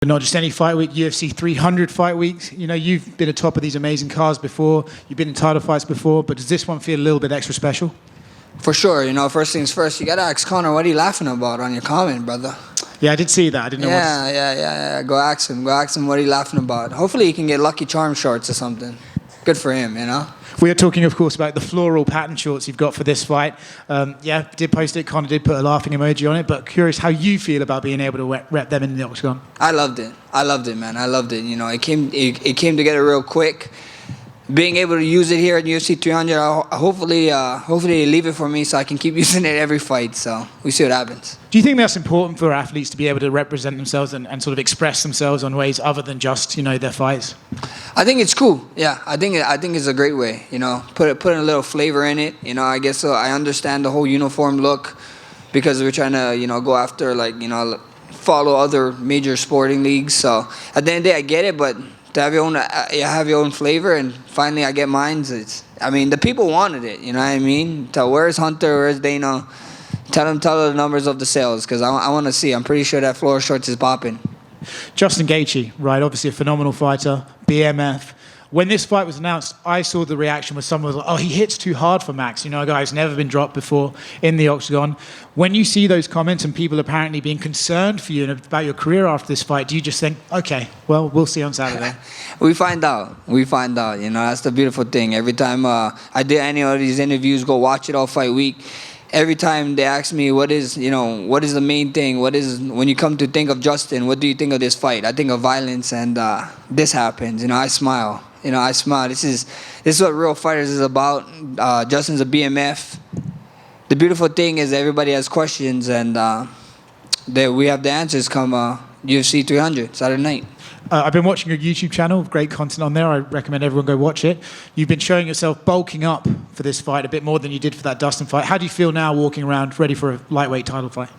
But not just any fight week, UFC 300 fight weeks. You know, you've been atop of these amazing cards before. You've been in title fights before, but does this one feel a little bit extra special? For sure. You know, first things first, you got to ask Conor, what are you laughing about on your comment, brother? Yeah, I did see that. I didn't know Yeah. Go ask him. Go ask him what are you laughing about. Hopefully he can get Lucky Charm shorts or something. Good for him, you know? We are talking, of course, about the floral pattern shorts you've got for this fight. Did post it. Conor did put a laughing emoji on it, but curious how you feel about being able to rep them in the octagon. I loved it, man. I loved it. You know, it came together real quick. Being able to use it here at UFC 300, hopefully they leave it for me so I can keep using it every fight. So we see what happens. Do you think that's important for athletes to be able to represent themselves and sort of express themselves on ways other than just, you know, their fights? I think it's cool. Yeah, I think it's a great way. You know, put a little flavor in it. You know, I guess I understand the whole uniform look because we're trying to, you know, go after, like, you know, follow other major sporting leagues. So at the end of the day, I get it, but to have your own flavor, and finally I get mine. The people wanted it. You know what I mean? Where's Hunter? Where's Dana? Tell the numbers of the sales because I want to see. I'm pretty sure that floor shorts is popping. Justin Gaethje, right? Obviously a phenomenal fighter, BMF. When this fight was announced, I saw the reaction where someone was like, oh, he hits too hard for Max. You know, a guy who's never been dropped before in the octagon. When you see those comments and people apparently being concerned for you and about your career after this fight, do you just think, okay, well, we'll see on Saturday? We find out. You know, that's the beautiful thing. Every time I did any of these interviews, go watch it all fight week. Every time they ask me what is the main thing, when you come to think of Justin, what do you think of this fight? I think of violence and this happens. You know, I smile. This is what real fighters is about. Justin's a BMF. The beautiful thing is everybody has questions and we have the answers come UFC 300 Saturday night. I've been watching your YouTube channel, great content on there. I recommend everyone go watch it. You've been showing yourself bulking up for this fight a bit more than you did for that Dustin fight. How do you feel now walking around ready for a lightweight title fight?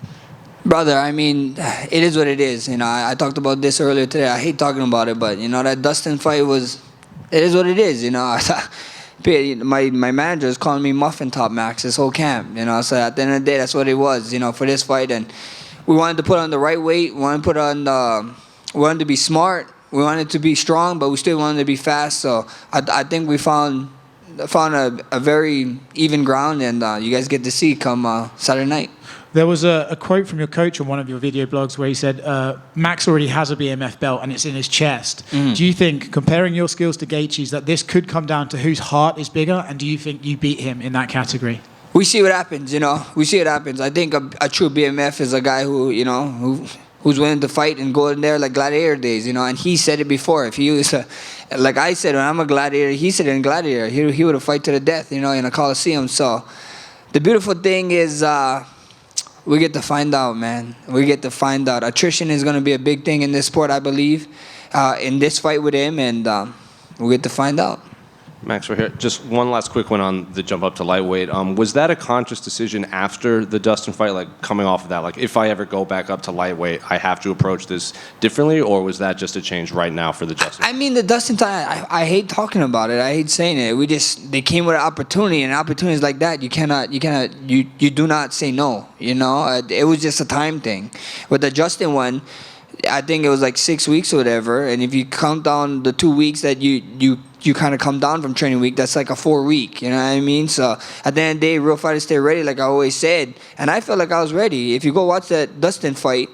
Brother, I mean, it is what it is. You know, I talked about this earlier today. I hate talking about it, but, you know, that Dustin fight it is what it is, you know. My manager is calling me Muffin Top Max this whole camp, you know. So at the end of the day, that's what it was, you know, for this fight. And we wanted to put on the right weight. We wanted to be smart. We wanted to be strong, but we still wanted to be fast. So I think we found a very even ground, and you guys get to see come Saturday night. There was a quote from your coach on one of your video blogs where he said, Max already has a BMF belt and it's in his chest. Mm. Do you think, comparing your skills to Gaethje's, that this could come down to whose heart is bigger? And do you think you beat him in that category? We see what happens, you know. We see what happens. I think a true BMF is a guy who, you know, who's willing to fight and go in there like gladiator days, you know. And he said it before. If he was, like I said, when I'm a gladiator, he said it in gladiator. He would have fight to the death, you know, in a Coliseum. So the beautiful thing is we get to find out, man. We get to find out. Attrition is going to be a big thing in this sport, I believe, in this fight with him, and we get to find out. Max, we're here. Just one last quick one on the jump up to lightweight. Was that a conscious decision after the Dustin fight, like coming off of that? Like, if I ever go back up to lightweight, I have to approach this differently, or was that just a change right now for the Dustin? I mean, the Dustin time, I hate talking about it. I hate saying it. They came with an opportunity, and opportunities like that, you do not say no. You know, it was just a time thing. With the Justin one, I think it was like 6 weeks or whatever, and if you count down the 2 weeks that you kind of come down from training week, that's like a 4 week, you know what I mean? So at the end of the day, real fighters stay ready, like I always said, and I felt like I was ready. If you go watch that Dustin fight,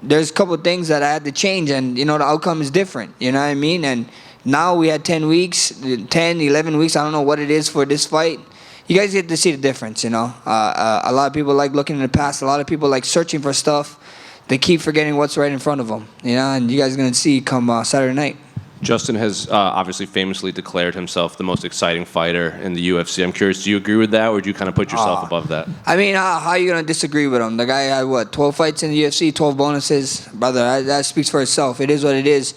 there's a couple of things that I had to change, and, you know, the outcome is different, you know what I mean? And now we had 10 weeks, 10, 11 weeks, I don't know what it is for this fight. You guys get to see the difference, you know? A lot of people like looking in the past, a lot of people like searching for stuff. They keep forgetting what's right in front of them, you know, and you guys are going to see come Saturday night. Justin has obviously famously declared himself the most exciting fighter in the UFC. I'm curious, do you agree with that, or do you kind of put yourself above that? I mean, how are you going to disagree with him? The guy had, 12 fights in the UFC, 12 bonuses? Brother, that speaks for itself. It is what it is.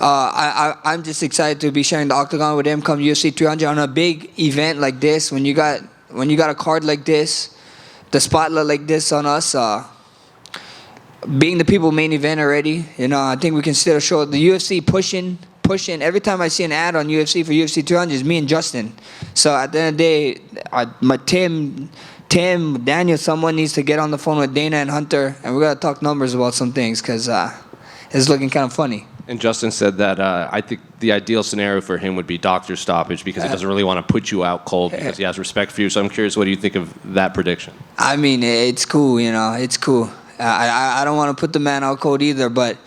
I'm just excited to be sharing the octagon with him come UFC 300 on a big event like this. When you got a card like this, the spotlight like this on us, being the people main event already, you know, I think we can still show the UFC pushing. Every time I see an ad on UFC for UFC 200, it's me and Justin. So at the end of the day, Tim, Daniel, someone needs to get on the phone with Dana and Hunter, and we got to talk numbers about some things because it's looking kind of funny. And Justin said that I think the ideal scenario for him would be doctor stoppage because he doesn't really want to put you out cold because he has respect for you. So I'm curious, what do you think of that prediction? I mean, it's cool, you know, it's cool. I don't want to put the man out cold either, but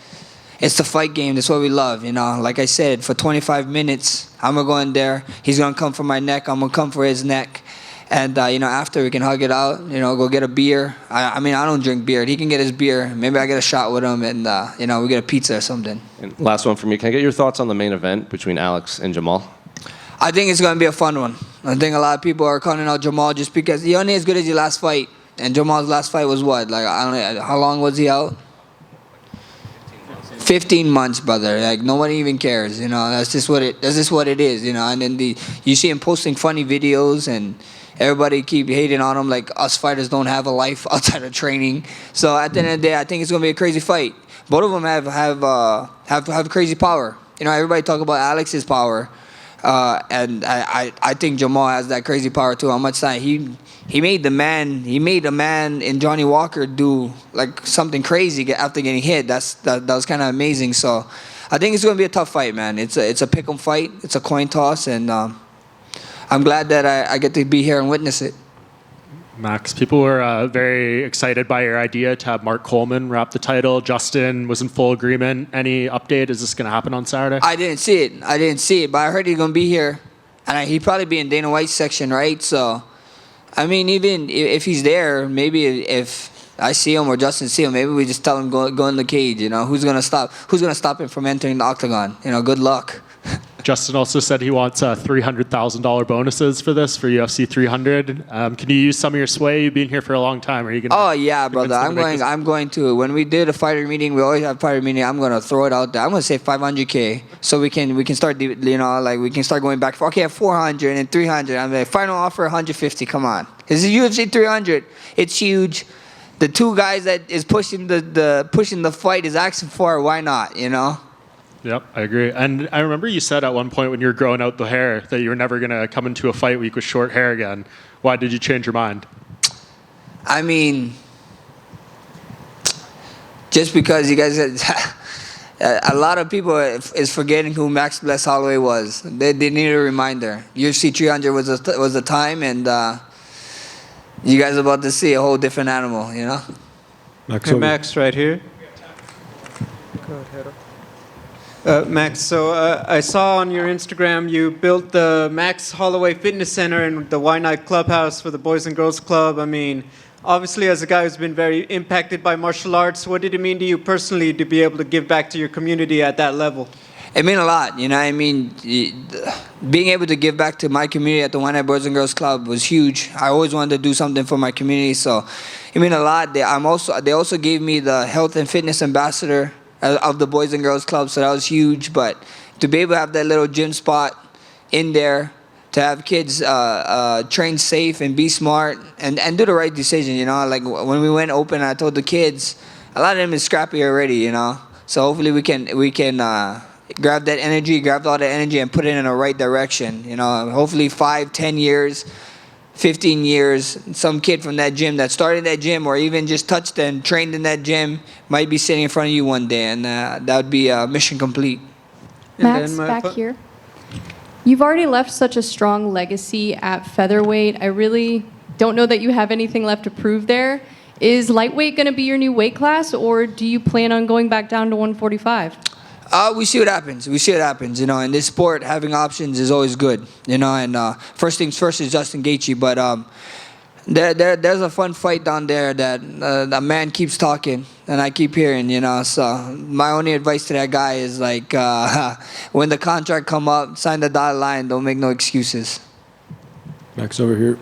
it's the fight game. That's what we love, you know. Like I said, for 25 minutes, I'm going to go in there. He's going to come for my neck. I'm going to come for his neck. And, you know, after we can hug it out, you know, go get a beer. I mean, I don't drink beer. He can get his beer. Maybe I get a shot with him and, you know, we get a pizza or something. And last one for me. Can I get your thoughts on the main event between Alex and Jamal? I think it's going to be a fun one. I think a lot of people are calling out Jamal just because he only as good as your last fight. And Jamal's last fight was what? Like, I don't know. How long was he out? 15 months, brother. Like, nobody even cares, you know. That's just what it is, you know. And then you see him posting funny videos and everybody keep hating on him like us fighters don't have a life outside of training. So at the end of the day, I think it's gonna be a crazy fight. Both of them have crazy power. You know, everybody talk about Alex's power, and I think Jamal has that crazy power too. How much time he made a man in Johnny Walker do like something crazy after getting hit. That was kind of amazing. So I think it's gonna be a tough fight, man. It's a pick'em fight. It's a coin toss, and I'm glad that I get to be here and witness it. Max, people were very excited by your idea to have Mark Coleman wrap the title. Justin was in full agreement. Any update? Is this going to happen on Saturday? I didn't see it, but I heard he's going to be here. And he'd probably be in Dana White's section, right? So, I mean, even if he's there, maybe if I see him or Justin see him, maybe we just tell him go in the cage, you know? Who's going to stop him from entering the octagon? You know, good luck. Justin also said he wants $300,000 bonuses for this for UFC 300. Can you use some of your sway? You've been here for a long time. Are you going to? Oh yeah, brother. I'm going to. When we did a fighter meeting, we always have fighter meeting. I'm going to throw it out there. I'm going to say $500K, so we can start. You know, like we can start going back. Okay, 400 and 300. I'm like, final offer 150. Come on, this is UFC 300. It's huge. The two guys that is pushing the fight is asking for it. Why not? You know. Yep, I agree. And I remember you said at one point when you were growing out the hair that you were never going to come into a fight week with short hair again. Why did you change your mind? I mean, just because you guys, a lot of people is forgetting who Max Bless Holloway was. They need a reminder. UFC 300 was the time, and you guys are about to see a whole different animal, you know? Max right here. Go ahead. Max, so I saw on your Instagram you built the Max Holloway Fitness Center in the Why Not Clubhouse for the Boys and Girls Club. I mean, obviously as a guy who's been very impacted by martial arts, what did it mean to you personally to be able to give back to your community at that level? It meant a lot, you know. I mean, being able to give back to my community at the Why Not Boys and Girls Club was huge. I always wanted to do something for my community, so it meant a lot. They also gave me the health and fitness ambassador of the Boys and Girls Club, so that was huge. But to be able to have that little gym spot in there, to have kids train safe and be smart and do the right decision, you know. Like when we went open, I told the kids, a lot of them is scrappy already, you know. So hopefully we can grab all that energy and put it in the right direction, you know. Hopefully 5, 10 years, 15 years, some kid from that gym that started that gym or even just touched and trained in that gym might be sitting in front of you one day, and that would be mission complete. Max, back here. You've already left such a strong legacy at featherweight. I really don't know that you have anything left to prove there. Is lightweight going to be your new weight class, or do you plan on going back down to 145? We see what happens. You know, in this sport, having options is always good. You know, and first things first is Justin Gaethje. But there's a fun fight down there that the man keeps talking, and I keep hearing. You know, so my only advice to that guy is like, when the contract come up, sign the dotted line. Don't make no excuses. Max over here.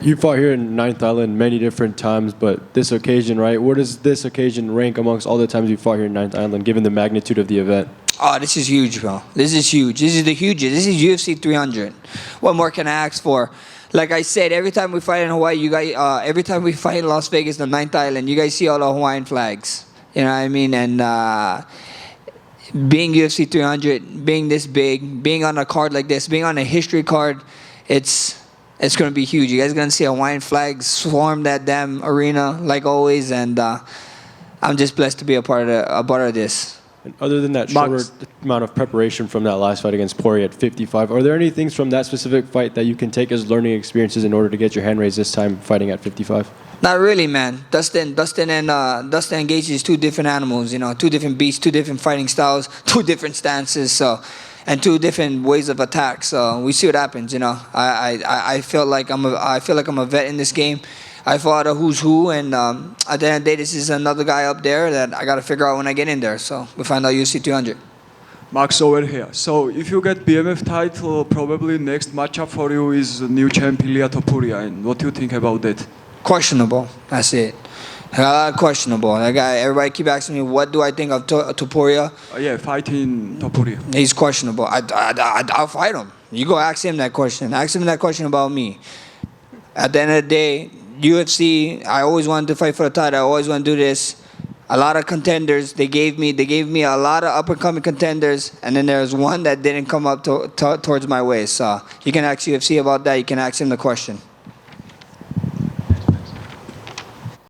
You fought here in Ninth Island many different times, but this occasion, right? Where does this occasion rank amongst all the times you fought here in Ninth Island, given the magnitude of the event? Oh, this is huge, bro. This is huge. This is the hugest. This is UFC 300. What more can I ask for? Like I said, every time we fight in Hawaii, you guys, every time we fight in Las Vegas, the Ninth Island, you guys see all the Hawaiian flags. You know what I mean? And being UFC 300, being this big, being on a card like this, being on a history card, it's going to be huge. You guys are going to see Hawaiian flags swarm that damn arena like always, and I'm just blessed to be a part of this. And other than that Max. shorter amount of preparation from that last fight against Poirier at 55, are there any things from that specific fight that you can take as learning experiences in order to get your hand raised this time fighting at 55? Not really, man. Dustin and Gaethje is two different animals, you know, two different beasts, two different fighting styles, two different stances, and two different ways of attack. So we see what happens, you know. I feel like I'm a vet in this game. I fought a who's who, and at the end of the day, this is another guy up there that I got to figure out when I get in there. So we find out UFC 200. Max over here. So if you get BMF title, probably next matchup for you is new champ Ilia Topuria. And what do you think about that? Questionable. That's it. Questionable. That guy. Everybody keep asking me, what do I think of Topuria? Yeah, fighting Topuria. He's questionable. I'll fight him. You go ask him that question. Ask him that question about me. At the end of the day, UFC, I always wanted to fight for the title. I always want to do this. A lot of contenders, they gave me a lot of up-and-coming contenders, and then there's one that didn't come up towards my way. So you can ask UFC about that. You can ask him the question.